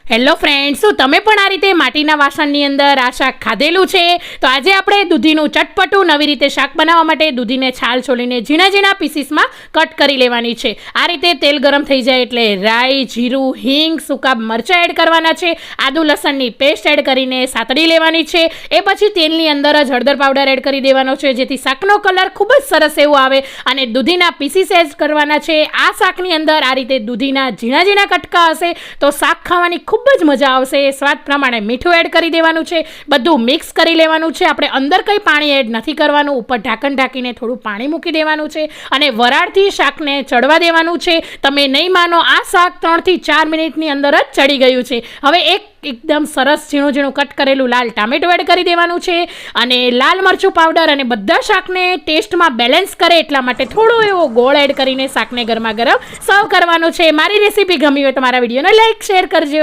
Hello friends, શું તમે પણ આ રીતે માટીના વાસણની અંદર આ શાક ખાધેલું છે? તો આજે આપણે દૂધીનું ચટપટું નવી રીતે શાક બનાવવા માટે દૂધીને છાલ છોલીને ઝીણા ઝીણા પીસીસમાં કટ કરી લેવાની છે. આ રીતે તેલ ગરમ થઈ જાય એટલે રાઈ, જીરું, હિંગ, સૂકા મરચાં એડ કરવાના છે. આદુ લસણની પેસ્ટ એડ કરીને સાતડી લેવાની છે. એ પછી તેલની અંદર જ હળદર પાવડર એડ કરી દેવાનો છે, જેથી શાકનો કલર ખૂબ જ સરસ એવો આવે. અને દૂધીના પીસીસ એડ કરવાના છે. આ શાકની અંદર આ રીતે દૂધીના ઝીણા ઝીણા કટકા હશે તો શાક ખાવાની ખૂબ જ મજા આવશે. સ્વાદ પ્રમાણે મીઠું એડ કરી દેવાનું છે. બધું મિક્સ કરી લેવાનું છે. આપણે અંદર કંઈ પાણી એડ નથી કરવાનું. ઉપર ઢાંકણ ઢાંકીને થોડું પાણી મૂકી દેવાનું છે અને વરાળથી શાકને ચડવા દેવાનું છે. તમે નહીં માનો, આ શાક 3 થી 4 મિનિટની અંદર જ ચડી ગયું છે. હવે એકદમ સરસ ઝીણું ઝીણું કટ કરેલું લાલ ટામેટું એડ કરી દેવાનું છે અને લાલ મરચું પાવડર અને બધા શાકને ટેસ્ટમાં બેલેન્સ કરે એટલા માટે થોડો એવો ગોળ એડ કરીને શાકને ગરમા ગરમ સર્વ કરવાનું છે. મારી રેસીપી ગમી હોય તો મારા વિડીયોને લાઈક શેર કરજો.